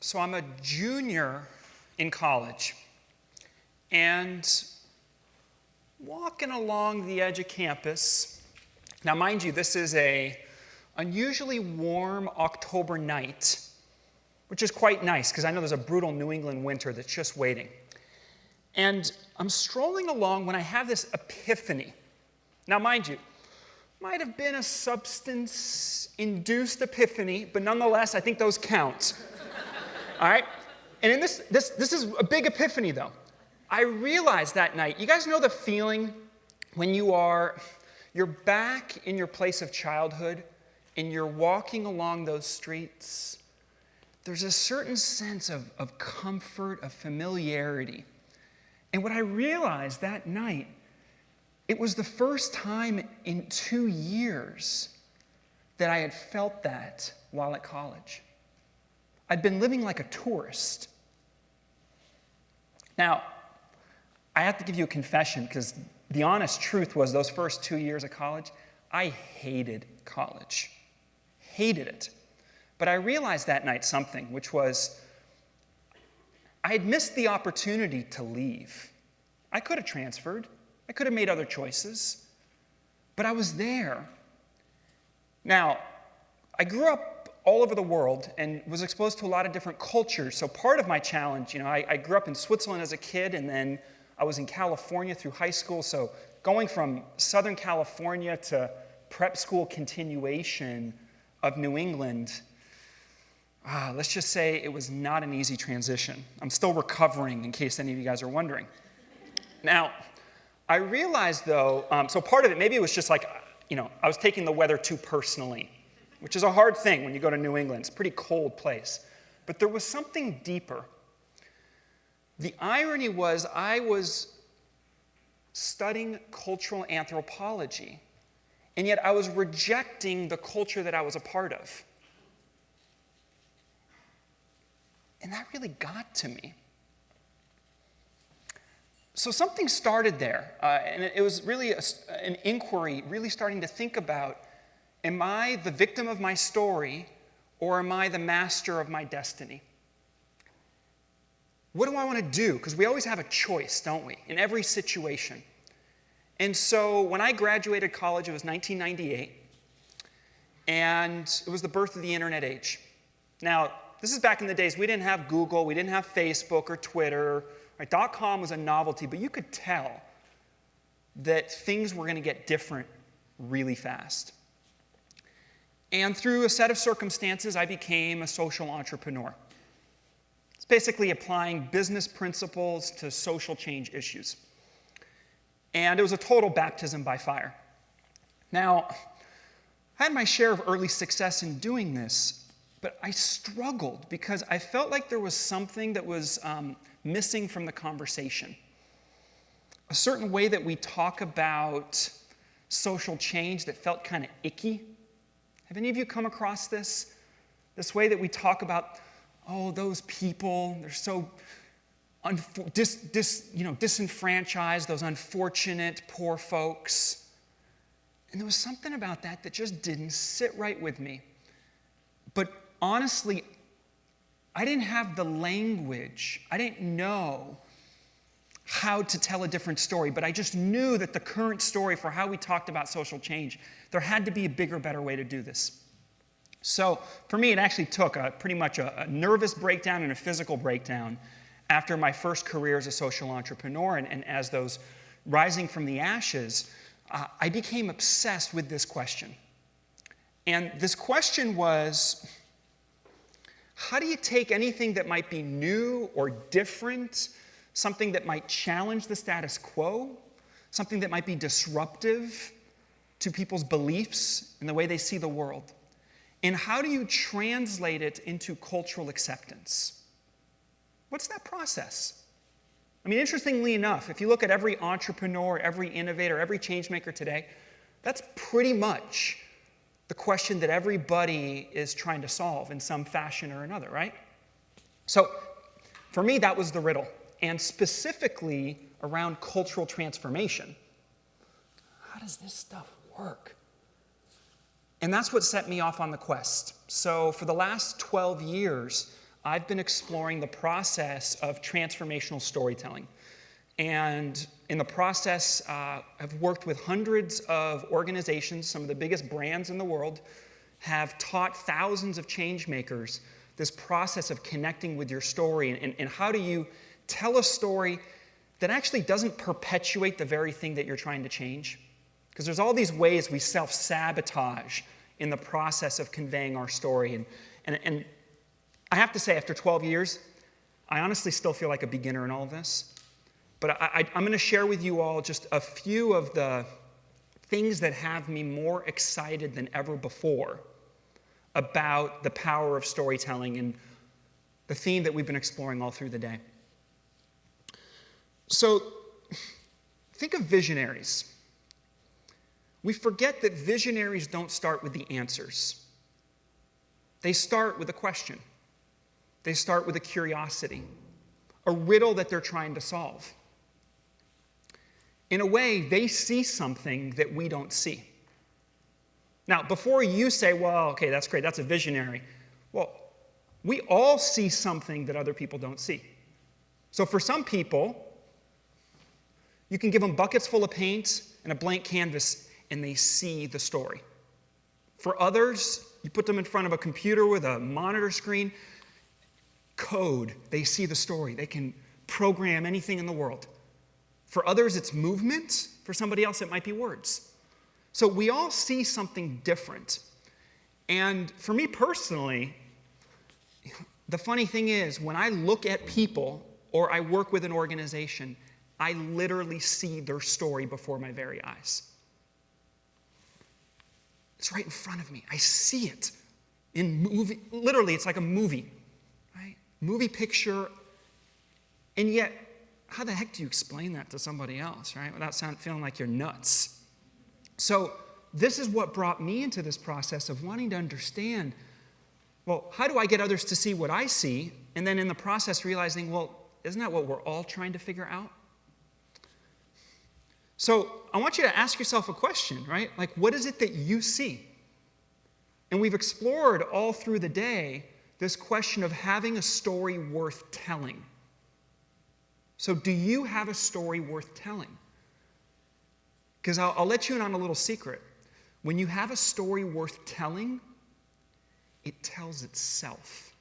So I'm a junior in college, and walking along the edge of campus. Now, mind you, this is an unusually warm October night, which is quite nice, because I know there's a brutal New England winter that's just waiting. And I'm strolling along when I have this epiphany. Now, mind you, might have been a substance-induced epiphany, but nonetheless, I think those count. All right? And in this is a big epiphany, though. I realized that night, you guys know the feeling when you're back in your place of childhood and you're walking along those streets? There's a certain sense of comfort, of familiarity. And what I realized that night, it was the first time in 2 years that I had felt that while at college. I'd been living like a tourist. Now, I have to give you a confession, because the honest truth was those first 2 years of college, I hated college. Hated it. But I realized that night something, which was I had missed the opportunity to leave. I could have transferred. I could have made other choices. But I was there. Now, I grew up all over the world and was exposed to a lot of different cultures. So part of my challenge, I grew up in Switzerland as a kid, and then I was in California through high school. So going from Southern California to prep school continuation of New England, let's just say it was not an easy transition. I'm still recovering, in case any of you guys are wondering. Now, I realized, though, so part of it, maybe it was just like, I was taking the weather too personally, which is a hard thing when you go to New England. It's a pretty cold place. But there was something deeper. The irony was I was studying cultural anthropology, and yet I was rejecting the culture that I was a part of. And that really got to me. So something started there, and it was really an inquiry, really starting to think about, am I the victim of my story, or am I the master of my destiny? What do I want to do? Because we always have a choice, don't we, in every situation. And so when I graduated college, it was 1998, and it was the birth of the internet age. Now, this is back in the days we didn't have Google, we didn't have Facebook or Twitter. Right? .com was a novelty, but you could tell that things were going to get different really fast. And through a set of circumstances, I became a social entrepreneur. It's basically applying business principles to social change issues. And it was a total baptism by fire. Now, I had my share of early success in doing this, but I struggled because I felt like there was something that was missing from the conversation. A certain way that we talk about social change that felt kind of icky. Have any of you come across this? This way that we talk about, those people, they're so disenfranchised, those unfortunate poor folks. And there was something about that just didn't sit right with me. But honestly, I didn't have the language. I didn't know how to tell a different story, but I just knew that the current story for how we talked about social change, there had to be a bigger, better way to do this. So for me, it actually took pretty much a nervous breakdown and a physical breakdown after my first career as a social entrepreneur, and as those rising from the ashes, I became obsessed with this question. And this question was, how do you take anything that might be new or different, something that might challenge the status quo, something that might be disruptive to people's beliefs and the way they see the world, and how do you translate it into cultural acceptance? What's that process? I mean, interestingly enough, if you look at every entrepreneur, every innovator, every changemaker today, that's pretty much the question that everybody is trying to solve in some fashion or another, right? So for me, that was the riddle, and specifically around cultural transformation. How does this stuff work? And that's what set me off on the quest. So for the last 12 years, I've been exploring the process of transformational storytelling. And in the process, I've worked with hundreds of organizations, some of the biggest brands in the world, have taught thousands of change makers this process of connecting with your story and how do you tell a story that actually doesn't perpetuate the very thing that you're trying to change. Because there's all these ways we self-sabotage in the process of conveying our story. And I have to say, after 12 years, I honestly still feel like a beginner in all of this. But I'm going to share with you all just a few of the things that have me more excited than ever before about the power of storytelling and the theme that we've been exploring all through the day. So think of visionaries. We forget that visionaries don't start with the answers. They start with a question. They start with a curiosity, a riddle that they're trying to solve. In a way, they see something that we don't see. Now, before you say, well, okay, that's great, that's a visionary. Well, we all see something that other people don't see. So for some people, you can give them buckets full of paint and a blank canvas, and they see the story. For others, you put them in front of a computer with a monitor screen, code, they see the story. They can program anything in the world. For others, it's movement. For somebody else, it might be words. So we all see something different. And for me personally, the funny thing is, when I look at people or I work with an organization, I literally see their story before my very eyes. It's right in front of me. I see it in movie. Literally, it's like a movie, right? Movie picture. And yet, how the heck do you explain that to somebody else, right? Without feeling like you're nuts. So this is what brought me into this process of wanting to understand, well, how do I get others to see what I see? And then in the process realizing, well, isn't that what we're all trying to figure out? So I want you to ask yourself a question, right? Like, what is it that you see? And we've explored all through the day this question of having a story worth telling. So do you have a story worth telling? Because I'll let you in on a little secret. When you have a story worth telling, it tells itself.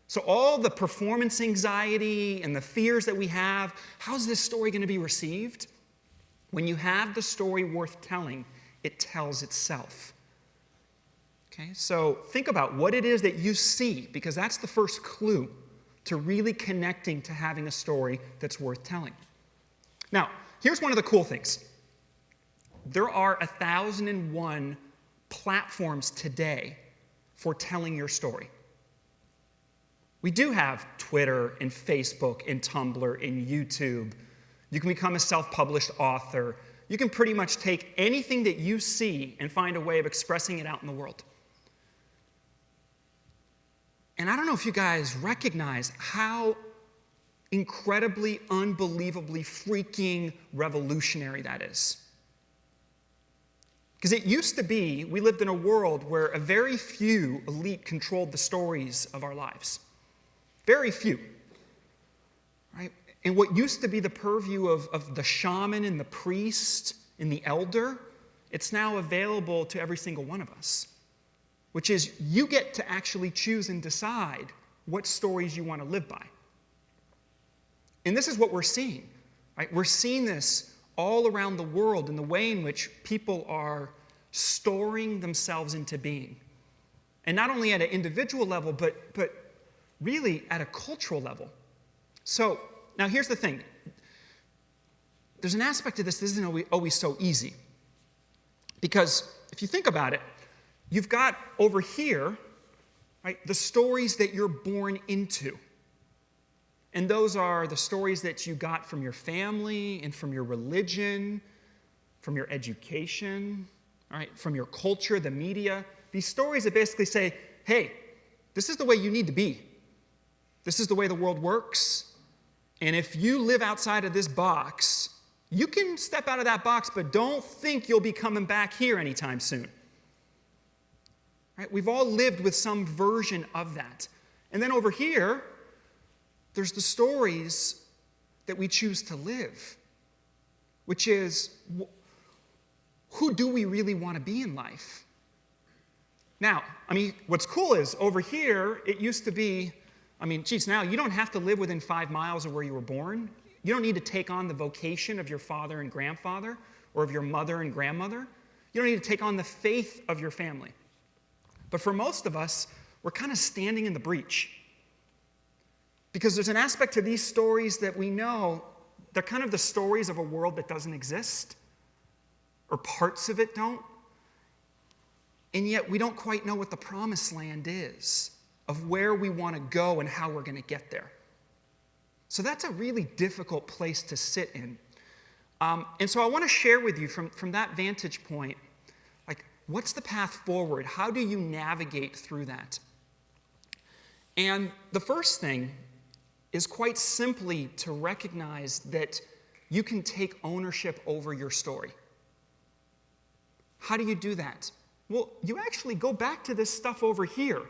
So all the performance anxiety and the fears that we have, how's this story going to be received? When you have the story worth telling, it tells itself. Okay, so think about what it is that you see, because that's the first clue to really connecting to having a story that's worth telling. Now, here's one of the cool things. There are 1,001 platforms today for telling your story. We do have Twitter and Facebook and Tumblr and YouTube. You can become a self-published author. You can pretty much take anything that you see and find a way of expressing it out in the world. And I don't know if you guys recognize how incredibly, unbelievably, freaking revolutionary that is. Because it used to be, we lived in a world where a very few elite controlled the stories of our lives. Very few. Right? And what used to be the purview of the shaman and the priest and the elder, it's now available to every single one of us. Which is, you get to actually choose and decide what stories you want to live by. And this is what we're seeing. Right? We're seeing this all around the world in the way in which people are storing themselves into being. And not only at an individual level, but really at a cultural level. So, now here's the thing. There's an aspect of this that isn't always so easy. Because if you think about it, you've got over here, right, the stories that you're born into. And those are the stories that you got from your family and from your religion, from your education, all right, from your culture, the media. These stories that basically say, hey, this is the way you need to be. This is the way the world works. And if you live outside of this box, you can step out of that box, but don't think you'll be coming back here anytime soon. Right? We've all lived with some version of that. And then over here, there's the stories that we choose to live, which is, who do we really want to be in life? Now, what's cool is over here, it used to be, now you don't have to live within 5 miles of where you were born. You don't need to take on the vocation of your father and grandfather or of your mother and grandmother. You don't need to take on the faith of your family. But for most of us, we're kind of standing in the breach. Because there's an aspect to these stories that we know, they're kind of the stories of a world that doesn't exist, or parts of it don't. And yet we don't quite know what the promised land is, of where we want to go and how we're going to get there. So that's a really difficult place to sit in. And so I want to share with you from that vantage point, like, what's the path forward? How do you navigate through that? And the first thing is quite simply to recognize that you can take ownership over your story. How do you do that? Well, you actually go back to this stuff over here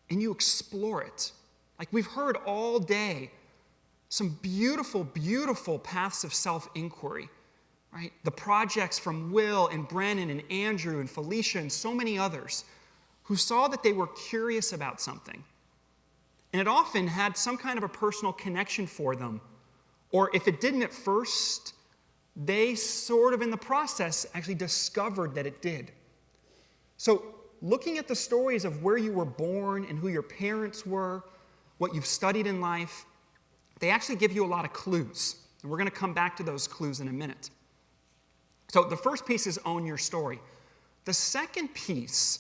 and you explore it. Like we've heard all day, some beautiful, beautiful paths of self-inquiry, right? The projects from Will and Brennan and Andrew and Felicia and so many others who saw that they were curious about something. And it often had some kind of a personal connection for them. Or if it didn't at first, they sort of in the process actually discovered that it did. So looking at the stories of where you were born and who your parents were, what you've studied in life, they actually give you a lot of clues. And we're going to come back to those clues in a minute. So the first piece is own your story. The second piece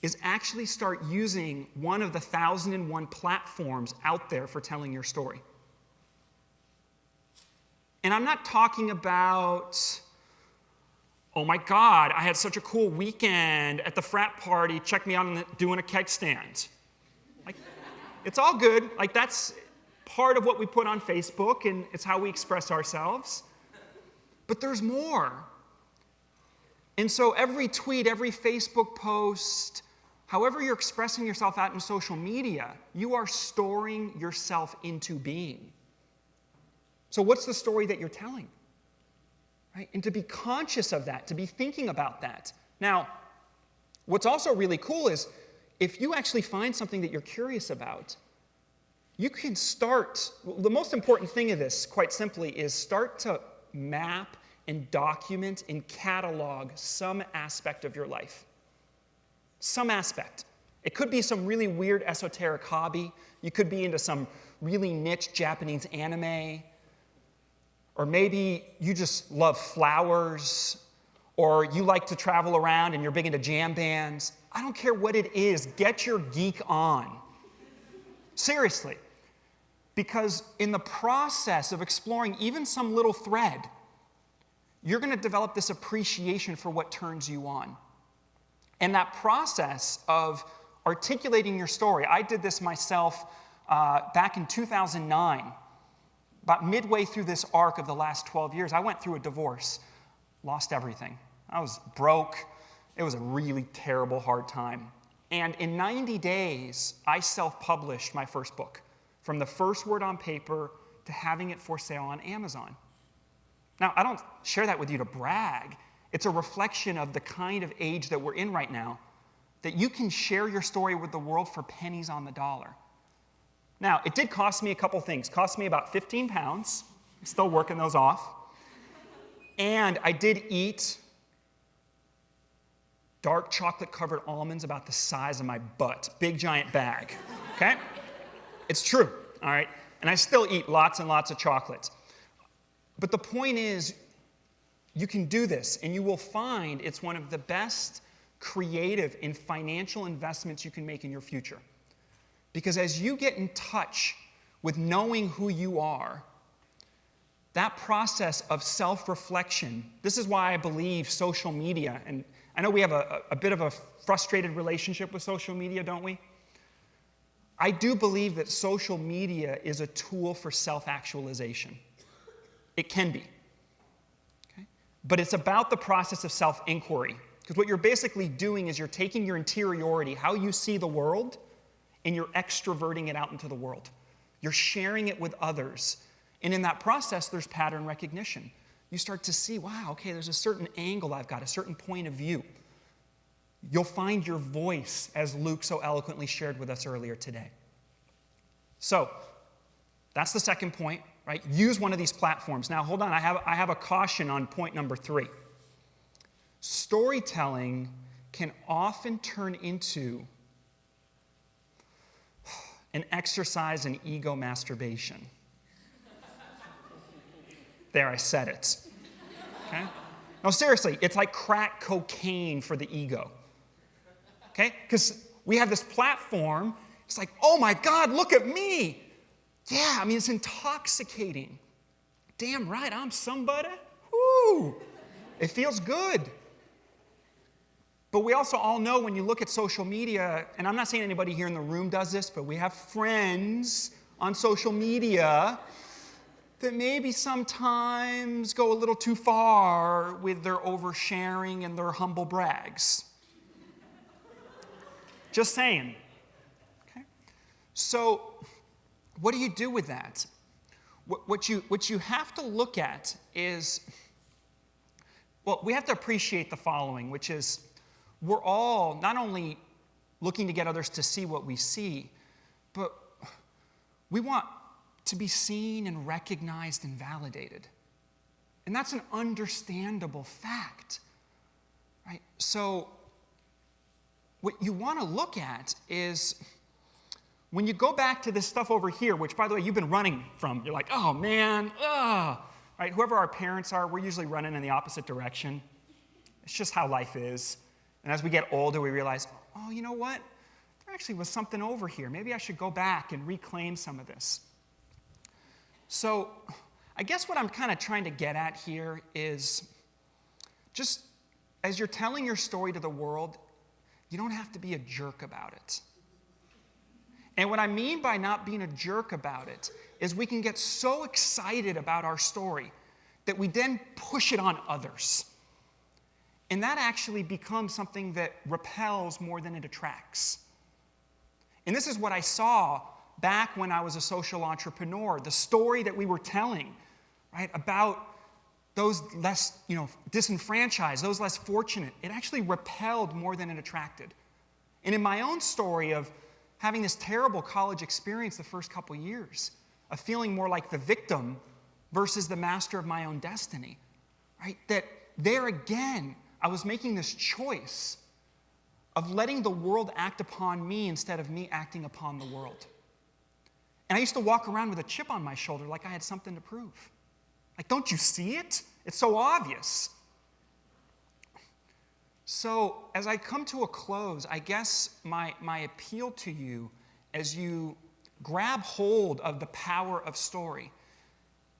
is actually start using one of the 1,001 platforms out there for telling your story. And I'm not talking about, oh my God, I had such a cool weekend at the frat party, check me out doing a keg stand. Like, it's all good. Like, that's part of what we put on Facebook, and it's how we express ourselves. But there's more. And so every tweet, every Facebook post, however you're expressing yourself out in social media, you are storing yourself into being. So what's the story that you're telling? Right? And to be conscious of that, to be thinking about that. Now, what's also really cool is if you actually find something that you're curious about, you can start, the most important thing of this, quite simply, is start to map and document and catalog some aspect of your life. Some aspect. It could be some really weird esoteric hobby. You could be into some really niche Japanese anime. Or maybe you just love flowers. Or you like to travel around and you're big into jam bands. I don't care what it is. Get your geek on. Seriously. Because in the process of exploring even some little thread, you're going to develop this appreciation for what turns you on. And that process of articulating your story, I did this myself back in 2009. About midway through this arc of the last 12 years, I went through a divorce, lost everything. I was broke. It was a really terrible, hard time. And in 90 days, I self-published my first book, from the first word on paper to having it for sale on Amazon. Now, I don't share that with you to brag. It's a reflection of the kind of age that we're in right now, that you can share your story with the world for pennies on the dollar. Now, it did cost me a couple things. It cost me about 15 pounds. I'm still working those off. And I did eat dark chocolate-covered almonds about the size of my butt. Big, giant bag. Okay? It's true, all right? And I still eat lots and lots of chocolate. But the point is, you can do this, and you will find it's one of the best creative and financial investments you can make in your future. Because as you get in touch with knowing who you are, that process of self-reflection, this is why I believe social media, and I know we have a bit of a frustrated relationship with social media, don't we? I do believe that social media is a tool for self-actualization. It can be. Okay? But it's about the process of self-inquiry. Because what you're basically doing is you're taking your interiority, how you see the world, and you're extroverting it out into the world. You're sharing it with others. And in that process, there's pattern recognition. You start to see, wow, okay, there's a certain angle I've got, a certain point of view. You'll find your voice, as Luke so eloquently shared with us earlier today. So, that's the second point, right? Use one of these platforms. Now, hold on, I have a caution on point number 3. Storytelling can often turn into an exercise in ego masturbation. There, I said it. Okay? No, seriously, it's like crack cocaine for the ego. Okay? Because we have this platform, it's like, oh my God, look at me. Yeah, I mean, it's intoxicating. Damn right, I'm somebody. Woo! It feels good. But we also all know when you look at social media, and I'm not saying anybody here in the room does this, but we have friends on social media that maybe sometimes go a little too far with their oversharing and their humble brags. Just saying. Okay? So, what do you do with that? What you have to look at is, well, we have to appreciate the following, which is, we're all not only looking to get others to see what we see, but we want to be seen and recognized and validated. And that's an understandable fact, right? So what you want to look at is when you go back to this stuff over here, which, by the way, you've been running from. You're like, oh, man, right? Whoever our parents are, we're usually running in the opposite direction. It's just how life is. And as we get older, we realize, oh, you know what? There actually was something over here. Maybe I should go back and reclaim some of this. So I guess what I'm kind of trying to get at here is just as you're telling your story to the world, you don't have to be a jerk about it. And what I mean by not being a jerk about it is we can get so excited about our story that we then push it on others. And that actually becomes something that repels more than it attracts. And this is what I saw back when I was a social entrepreneur, the story that we were telling, right, about those less, disenfranchised, those less fortunate. It actually repelled more than it attracted. And in my own story of having this terrible college experience the first couple years, of feeling more like the victim versus the master of my own destiny, right, that there again, I was making this choice of letting the world act upon me instead of me acting upon the world. And I used to walk around with a chip on my shoulder like I had something to prove. Like, don't you see it? It's so obvious. So as I come to a close, I guess my appeal to you as you grab hold of the power of story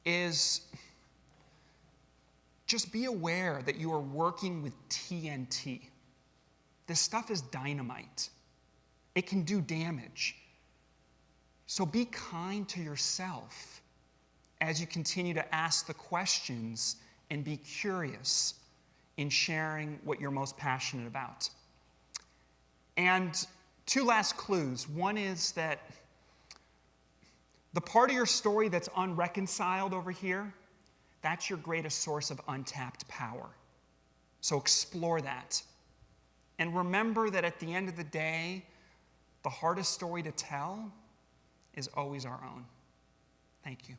is just be aware that you are working with TNT. This stuff is dynamite. It can do damage. So be kind to yourself as you continue to ask the questions and be curious in sharing what you're most passionate about. And 2 last clues. One is that the part of your story that's unreconciled over here, that's your greatest source of untapped power. So explore that. And remember that at the end of the day, the hardest story to tell is always our own. Thank you.